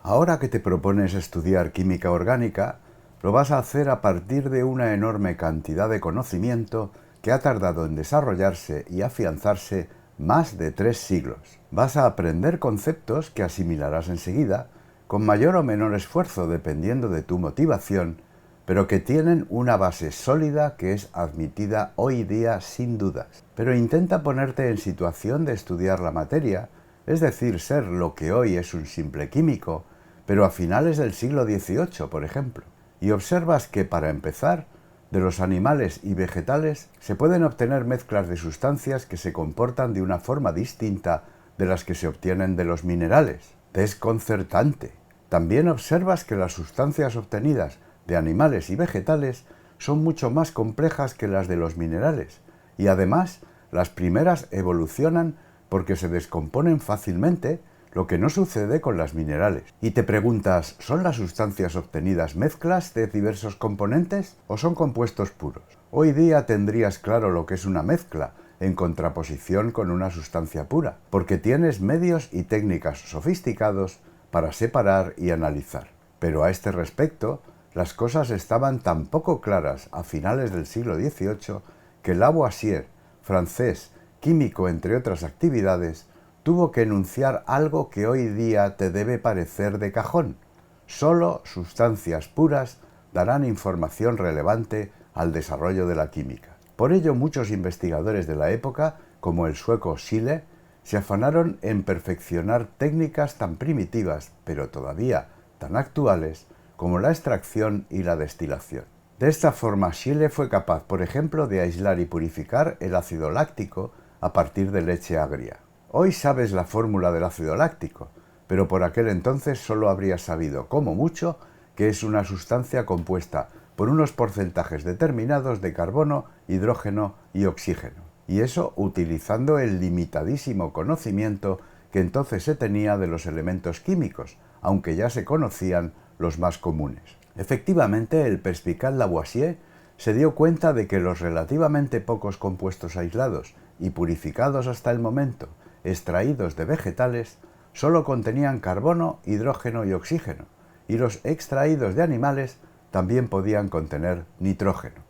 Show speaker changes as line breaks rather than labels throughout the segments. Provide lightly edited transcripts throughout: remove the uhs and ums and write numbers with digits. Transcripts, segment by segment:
Ahora que te propones estudiar química orgánica, lo vas a hacer a partir de una enorme cantidad de conocimiento que ha tardado en desarrollarse y afianzarse más de 3 siglos. Vas a aprender conceptos que asimilarás enseguida, con mayor o menor esfuerzo dependiendo de tu motivación, pero que tienen una base sólida que es admitida hoy día sin dudas. Pero intenta ponerte en situación de estudiar la materia, es decir, ser lo que hoy es un simple químico, pero a finales del siglo XVIII, por ejemplo, y observas que, para empezar, de los animales y vegetales se pueden obtener mezclas de sustancias que se comportan de una forma distinta de las que se obtienen de los minerales. Desconcertante. También observas que las sustancias obtenidas de animales y vegetales son mucho más complejas que las de los minerales, y además las primeras evolucionan porque se descomponen fácilmente, lo que no sucede con las minerales. Y te preguntas, ¿son las sustancias obtenidas mezclas de diversos componentes o son compuestos puros? Hoy día tendrías claro lo que es una mezcla, en contraposición con una sustancia pura, porque tienes medios y técnicas sofisticados para separar y analizar. Pero a este respecto, las cosas estaban tan poco claras a finales del siglo XVIII que Lavoisier, francés, químico entre otras actividades, tuvo que enunciar algo que hoy día te debe parecer de cajón. Solo sustancias puras darán información relevante al desarrollo de la química. Por ello, muchos investigadores de la época, como el sueco Scheele, se afanaron en perfeccionar técnicas tan primitivas, pero todavía tan actuales, como la extracción y la destilación. De esta forma, Scheele fue capaz, por ejemplo, de aislar y purificar el ácido láctico a partir de leche agria. Hoy sabes la fórmula del ácido láctico, pero por aquel entonces solo habrías sabido, como mucho, que es una sustancia compuesta por unos porcentajes determinados de carbono, hidrógeno y oxígeno. Y eso utilizando el limitadísimo conocimiento que entonces se tenía de los elementos químicos, aunque ya se conocían los más comunes. Efectivamente, el perspicaz Lavoisier se dio cuenta de que los relativamente pocos compuestos aislados y purificados hasta el momento, extraídos de vegetales, solo contenían carbono, hidrógeno y oxígeno, y los extraídos de animales también podían contener nitrógeno.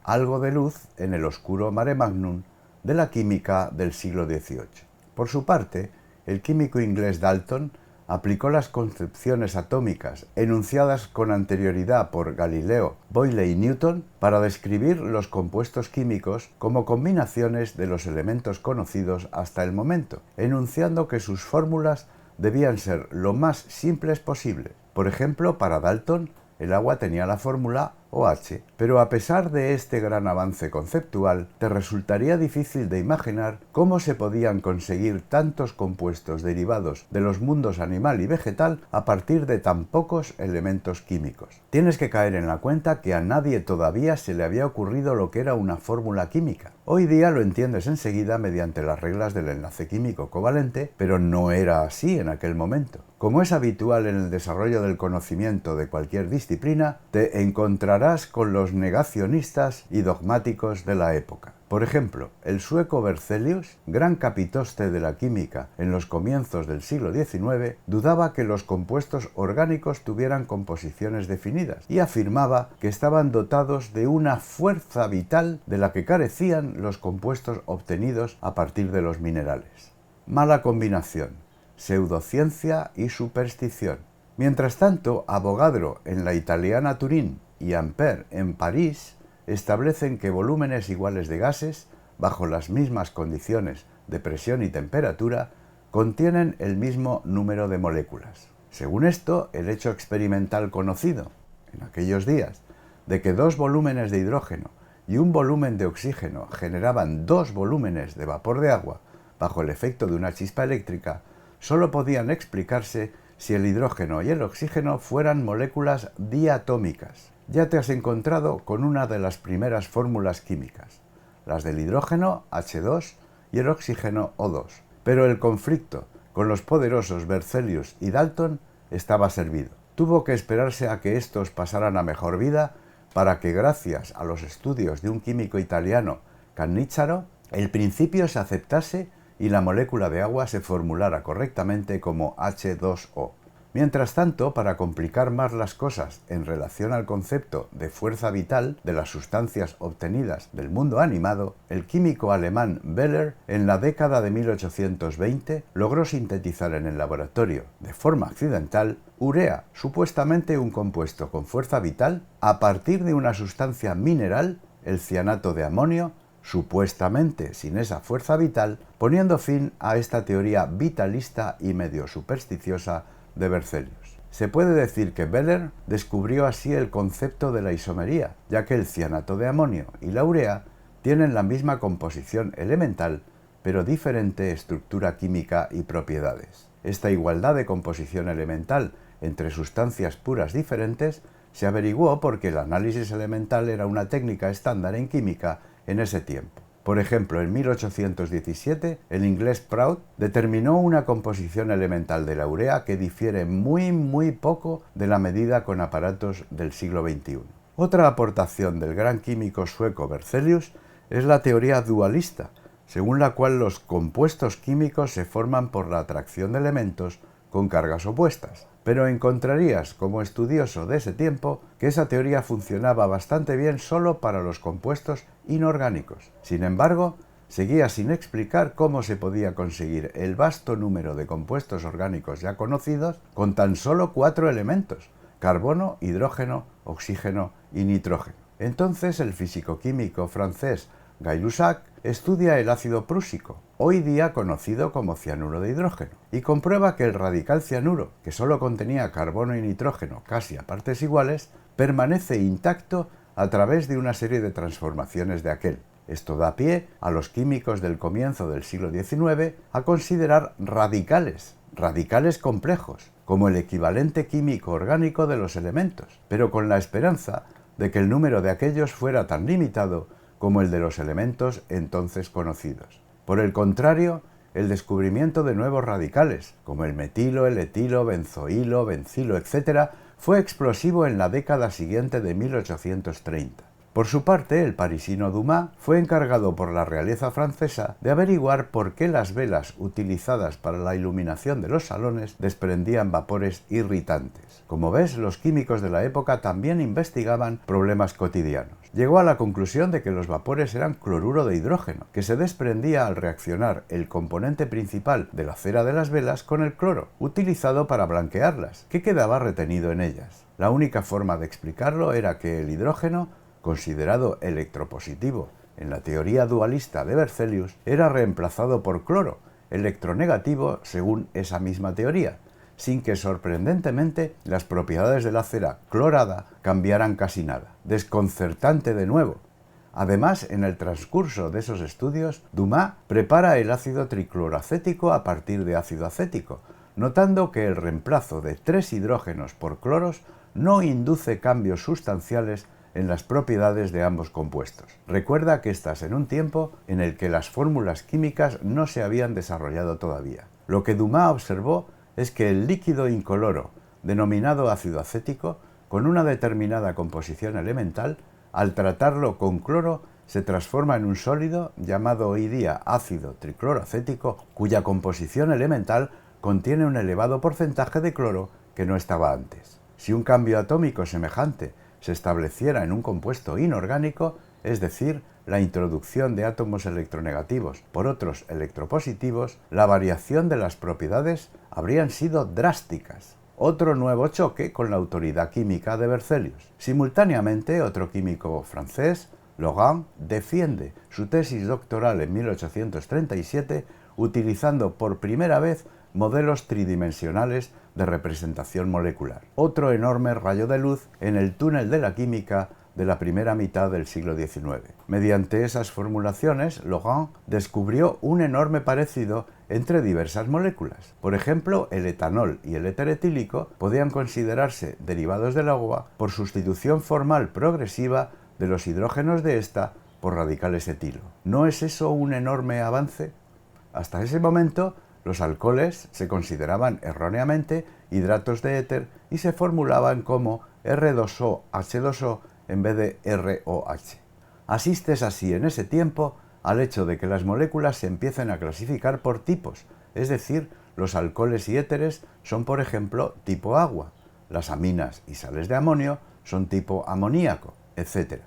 Algo de luz en el oscuro mare magnum de la química del siglo XVIII. Por su parte, el químico inglés Dalton aplicó las concepciones atómicas enunciadas con anterioridad por Galileo, Boyle y Newton para describir los compuestos químicos como combinaciones de los elementos conocidos hasta el momento, enunciando que sus fórmulas debían ser lo más simples posible. Por ejemplo, para Dalton, el agua tenía la fórmula OH, pero a pesar de este gran avance conceptual, te resultaría difícil de imaginar cómo se podían conseguir tantos compuestos derivados de los mundos animal y vegetal a partir de tan pocos elementos químicos. Tienes que caer en la cuenta que a nadie todavía se le había ocurrido lo que era una fórmula química. Hoy día lo entiendes enseguida mediante las reglas del enlace químico covalente, pero no era así en aquel momento. Como es habitual en el desarrollo del conocimiento de cualquier disciplina, te encontrarás con los negacionistas y dogmáticos de la época. Por ejemplo, el sueco Berzelius, gran capitoste de la química en los comienzos del siglo XIX, dudaba que los compuestos orgánicos tuvieran composiciones definidas y afirmaba que estaban dotados de una fuerza vital de la que carecían los compuestos obtenidos a partir de los minerales. Mala combinación. Pseudociencia y superstición. Mientras tanto, Avogadro en la italiana Turín y Ampère en París establecen que volúmenes iguales de gases, bajo las mismas condiciones de presión y temperatura, contienen el mismo número de moléculas. Según esto, el hecho experimental conocido, en aquellos días, de que 2 volúmenes de hidrógeno y un volumen de oxígeno generaban 2 volúmenes de vapor de agua bajo el efecto de una chispa eléctrica, solo podían explicarse si el hidrógeno y el oxígeno fueran moléculas diatómicas. Ya te has encontrado con una de las primeras fórmulas químicas, las del hidrógeno H2 y el oxígeno O2. Pero el conflicto con los poderosos Berzelius y Dalton estaba servido. Tuvo que esperarse a que estos pasaran a mejor vida para que, gracias a los estudios de un químico italiano, Cannizzaro, el principio se aceptase y la molécula de agua se formulara correctamente como H2O. Mientras tanto, para complicar más las cosas en relación al concepto de fuerza vital de las sustancias obtenidas del mundo animado, el químico alemán Beller, en la década de 1820, logró sintetizar en el laboratorio, de forma accidental, urea, supuestamente un compuesto con fuerza vital, a partir de una sustancia mineral, el cianato de amonio, supuestamente sin esa fuerza vital, poniendo fin a esta teoría vitalista y medio supersticiosa de Berzelius. Se puede decir que Beller descubrió así el concepto de la isomería, ya que el cianato de amonio y la urea tienen la misma composición elemental, pero diferente estructura química y propiedades. Esta igualdad de composición elemental entre sustancias puras diferentes se averiguó porque el análisis elemental era una técnica estándar en química en ese tiempo. Por ejemplo, en 1817, el inglés Prout determinó una composición elemental de la urea que difiere muy poco de la medida con aparatos del siglo XXI. Otra aportación del gran químico sueco Berzelius es la teoría dualista, según la cual los compuestos químicos se forman por la atracción de elementos con cargas opuestas. Pero encontrarías, como estudioso de ese tiempo, que esa teoría funcionaba bastante bien solo para los compuestos inorgánicos. Sin embargo, seguía sin explicar cómo se podía conseguir el vasto número de compuestos orgánicos ya conocidos con tan solo 4 elementos: carbono, hidrógeno, oxígeno y nitrógeno. Entonces el físico-químico francés Gay-Lussac estudia el ácido prúsico, hoy día conocido como cianuro de hidrógeno, y comprueba que el radical cianuro, que solo contenía carbono y nitrógeno casi a partes iguales, permanece intacto a través de una serie de transformaciones de aquel. Esto da pie a los químicos del comienzo del siglo XIX a considerar radicales complejos, como el equivalente químico orgánico de los elementos, pero con la esperanza de que el número de aquellos fuera tan limitado como el de los elementos entonces conocidos. Por el contrario, el descubrimiento de nuevos radicales, como el metilo, el etilo, benzoilo, bencilo, etc., fue explosivo en la década siguiente de 1830. Por su parte, el parisino Dumas fue encargado por la realeza francesa de averiguar por qué las velas utilizadas para la iluminación de los salones desprendían vapores irritantes. Como ves, los químicos de la época también investigaban problemas cotidianos. Llegó a la conclusión de que los vapores eran cloruro de hidrógeno, que se desprendía al reaccionar el componente principal de la cera de las velas con el cloro, utilizado para blanquearlas, que quedaba retenido en ellas. La única forma de explicarlo era que el hidrógeno, considerado electropositivo en la teoría dualista de Berzelius, era reemplazado por cloro, electronegativo según esa misma teoría, sin que sorprendentemente las propiedades de la cera clorada cambiaran casi nada. Desconcertante de nuevo. Además, en el transcurso de esos estudios, Dumas prepara el ácido tricloroacético a partir de ácido acético, notando que el reemplazo de 3 hidrógenos por cloros no induce cambios sustanciales en las propiedades de ambos compuestos. Recuerda que estás en un tiempo en el que las fórmulas químicas no se habían desarrollado todavía. Lo que Dumas observó es que el líquido incoloro, denominado ácido acético, con una determinada composición elemental, al tratarlo con cloro, se transforma en un sólido llamado hoy día ácido tricloroacético, cuya composición elemental contiene un elevado porcentaje de cloro que no estaba antes. Si un cambio atómico semejante se estableciera en un compuesto inorgánico, es decir, la introducción de átomos electronegativos por otros electropositivos, la variación de las propiedades habrían sido drásticas. Otro nuevo choque con la autoridad química de Berzelius. Simultáneamente, otro químico francés, Logan, defiende su tesis doctoral en 1837 utilizando por primera vez modelos tridimensionales de representación molecular. Otro enorme rayo de luz en el túnel de la química de la primera mitad del siglo XIX. Mediante esas formulaciones, Logan descubrió un enorme parecido entre diversas moléculas. Por ejemplo, el etanol y el éter etílico podían considerarse derivados del agua por sustitución formal progresiva de los hidrógenos de esta por radicales etilo. ¿No es eso un enorme avance? Hasta ese momento, los alcoholes se consideraban erróneamente hidratos de éter y se formulaban como R2O-H2O en vez de ROH. Asistes así en ese tiempo al hecho de que las moléculas se empiecen a clasificar por tipos, es decir, los alcoholes y éteres son, por ejemplo, tipo agua, las aminas y sales de amonio son tipo amoníaco, etc.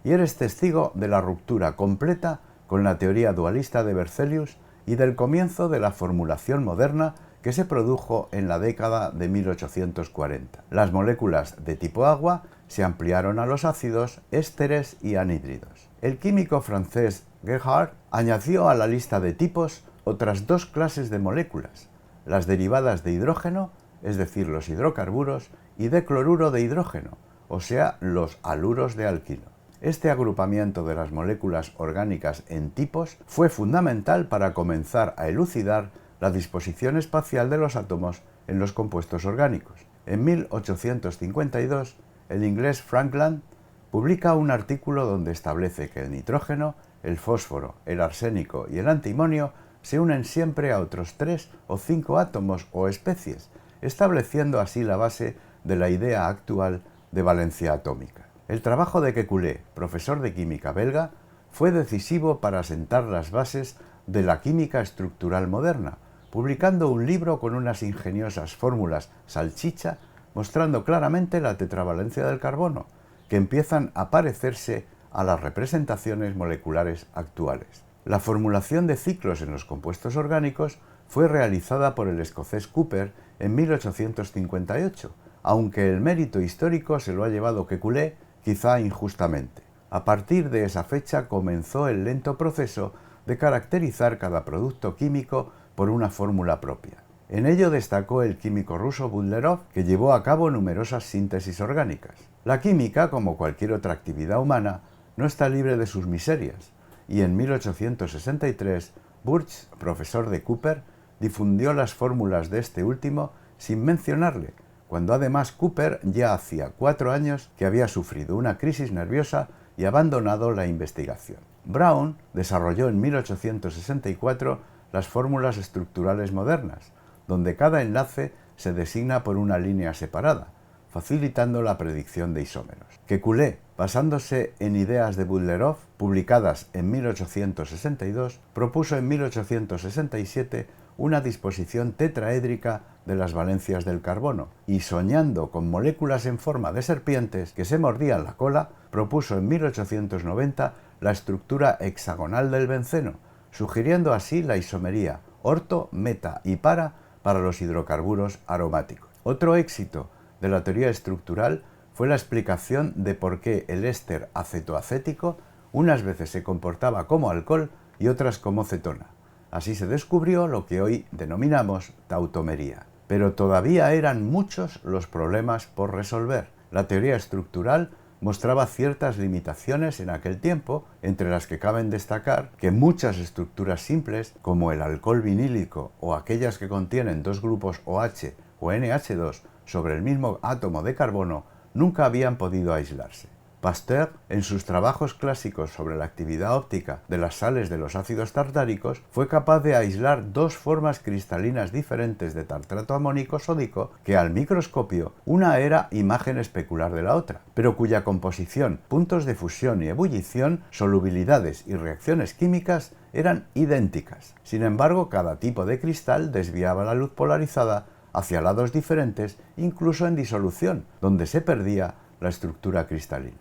Y eres testigo de la ruptura completa con la teoría dualista de Berzelius y del comienzo de la formulación moderna que se produjo en la década de 1840. Las moléculas de tipo agua se ampliaron a los ácidos, ésteres y anhídridos. El químico francés Gerhardt añadió a la lista de tipos otras dos clases de moléculas, las derivadas de hidrógeno, es decir, los hidrocarburos, y de cloruro de hidrógeno, o sea, los haluros de alquilo. Este agrupamiento de las moléculas orgánicas en tipos fue fundamental para comenzar a elucidar la disposición espacial de los átomos en los compuestos orgánicos. En 1852, el inglés Frankland publica un artículo donde establece que el nitrógeno, el fósforo, el arsénico y el antimonio se unen siempre a otros 3 o 5 átomos o especies, estableciendo así la base de la idea actual de valencia atómica. El trabajo de Kekulé, profesor de química belga, fue decisivo para sentar las bases de la química estructural moderna, publicando un libro con unas ingeniosas fórmulas salchicha mostrando claramente la tetravalencia del carbono, que empiezan a parecerse a las representaciones moleculares actuales. La formulación de ciclos en los compuestos orgánicos fue realizada por el escocés Cooper en 1858, aunque el mérito histórico se lo ha llevado Kekulé, quizá injustamente. A partir de esa fecha comenzó el lento proceso de caracterizar cada producto químico por una fórmula propia. En ello destacó el químico ruso Butlerov, que llevó a cabo numerosas síntesis orgánicas. La química, como cualquier otra actividad humana, no está libre de sus miserias, y en 1863 Burch, profesor de Cooper, difundió las fórmulas de este último sin mencionarle, cuando además Cooper ya hacía 4 años que había sufrido una crisis nerviosa y abandonado la investigación. Brown desarrolló en 1864 las fórmulas estructurales modernas, donde cada enlace se designa por una línea separada, facilitando la predicción de isómeros. Kekulé, basándose en ideas de Butlerov, publicadas en 1862, propuso en 1867 una disposición tetraédrica de las valencias del carbono, y soñando con moléculas en forma de serpientes que se mordían la cola, propuso en 1890 la estructura hexagonal del benceno, sugiriendo así la isomería orto, meta y para los hidrocarburos aromáticos. Otro éxito de la teoría estructural fue la explicación de por qué el éster acetoacético unas veces se comportaba como alcohol y otras como cetona. Así se descubrió lo que hoy denominamos tautomería. Pero todavía eran muchos los problemas por resolver. La teoría estructural mostraba ciertas limitaciones en aquel tiempo, entre las que caben destacar que muchas estructuras simples, como el alcohol vinílico o aquellas que contienen dos grupos OH o NH2 sobre el mismo átomo de carbono, nunca habían podido aislarse. Pasteur, en sus trabajos clásicos sobre la actividad óptica de las sales de los ácidos tartáricos, fue capaz de aislar dos formas cristalinas diferentes de tartrato amónico sódico que al microscopio una era imagen especular de la otra, pero cuya composición, puntos de fusión y ebullición, solubilidades y reacciones químicas eran idénticas. Sin embargo, cada tipo de cristal desviaba la luz polarizada hacia lados diferentes, incluso en disolución, donde se perdía la estructura cristalina.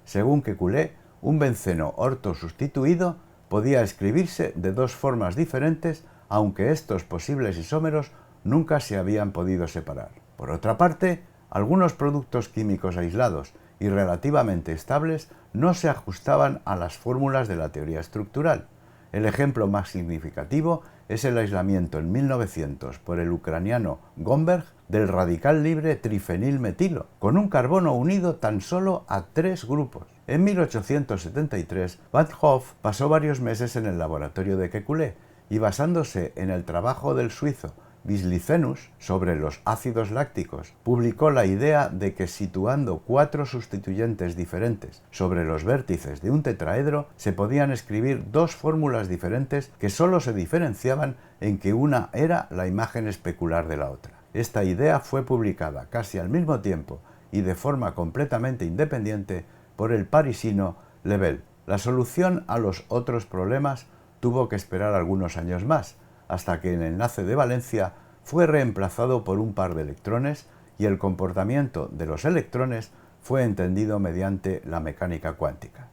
Según Kekulé, un benceno orto sustituido podía escribirse de dos formas diferentes, aunque estos posibles isómeros nunca se habían podido separar. Por otra parte, algunos productos químicos aislados y relativamente estables no se ajustaban a las fórmulas de la teoría estructural. El ejemplo más significativo es el aislamiento en 1900 por el ucraniano Gomberg del radical libre trifenilmetilo, con un carbono unido tan solo a 3 grupos. En 1873, Van Hoff pasó varios meses en el laboratorio de Kekulé y, basándose en el trabajo del suizo Wislicenus sobre los ácidos lácticos, publicó la idea de que situando 4 sustituyentes diferentes sobre los vértices de un tetraedro se podían escribir dos fórmulas diferentes que solo se diferenciaban en que una era la imagen especular de la otra. Esta idea fue publicada casi al mismo tiempo y de forma completamente independiente por el parisino Lebel. La solución a los otros problemas tuvo que esperar algunos años más, hasta que el enlace de valencia fue reemplazado por un par de electrones y el comportamiento de los electrones fue entendido mediante la mecánica cuántica.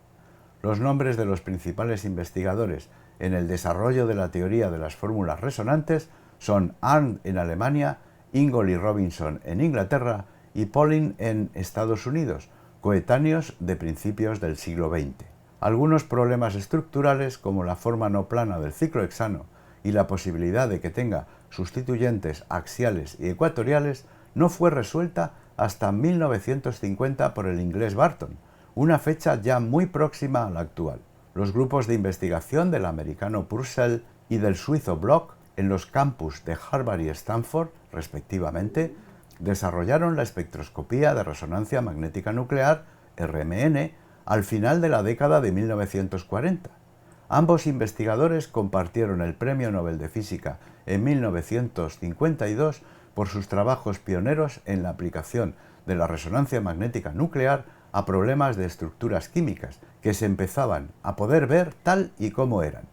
Los nombres de los principales investigadores en el desarrollo de la teoría de las fórmulas resonantes son Arndt en Alemania, Ingold y Robinson en Inglaterra y Pauling en Estados Unidos, coetáneos de principios del siglo XX. Algunos problemas estructurales, como la forma no plana del ciclo hexano y la posibilidad de que tenga sustituyentes axiales y ecuatoriales, no fue resuelta hasta 1950 por el inglés Barton, una fecha ya muy próxima a la actual. Los grupos de investigación del americano Purcell y del suizo Bloch en los campus de Harvard y Stanford, respectivamente, desarrollaron la espectroscopía de resonancia magnética nuclear, RMN, al final de la década de 1940. Ambos investigadores compartieron el Premio Nobel de Física en 1952 por sus trabajos pioneros en la aplicación de la resonancia magnética nuclear a problemas de estructuras químicas que se empezaban a poder ver tal y como eran.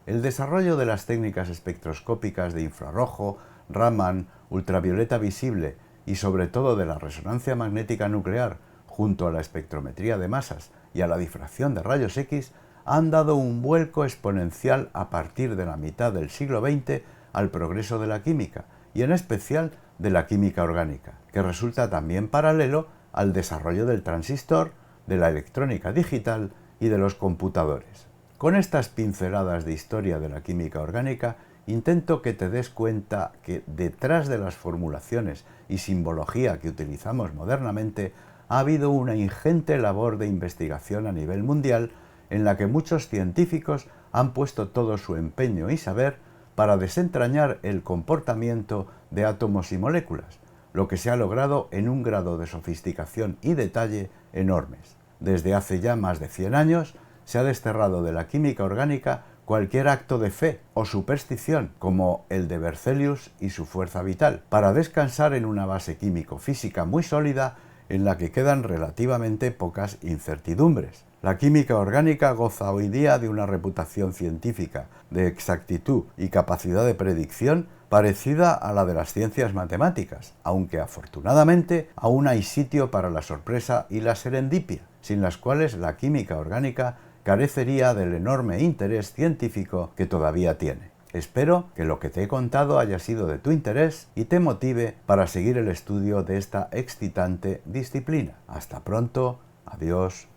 El desarrollo de las técnicas espectroscópicas de infrarrojo, Raman, ultravioleta visible y sobre todo de la resonancia magnética nuclear, junto a la espectrometría de masas y a la difracción de rayos X, han dado un vuelco exponencial a partir de la mitad del siglo XX al progreso de la química, y en especial de la química orgánica, que resulta también paralelo al desarrollo del transistor, de la electrónica digital y de los computadores. Con estas pinceladas de historia de la química orgánica, intento que te des cuenta que detrás de las formulaciones y simbología que utilizamos modernamente ha habido una ingente labor de investigación a nivel mundial en la que muchos científicos han puesto todo su empeño y saber para desentrañar el comportamiento de átomos y moléculas, lo que se ha logrado en un grado de sofisticación y detalle enormes. Desde hace ya más de 100 años se ha desterrado de la química orgánica cualquier acto de fe o superstición, como el de Berzelius y su fuerza vital, para descansar en una base químico-física muy sólida en la que quedan relativamente pocas incertidumbres. La química orgánica goza hoy día de una reputación científica, de exactitud y capacidad de predicción parecida a la de las ciencias matemáticas, aunque afortunadamente aún hay sitio para la sorpresa y la serendipia, sin las cuales la química orgánica carecería del enorme interés científico que todavía tiene. Espero que lo que te he contado haya sido de tu interés y te motive para seguir el estudio de esta excitante disciplina. Hasta pronto, adiós.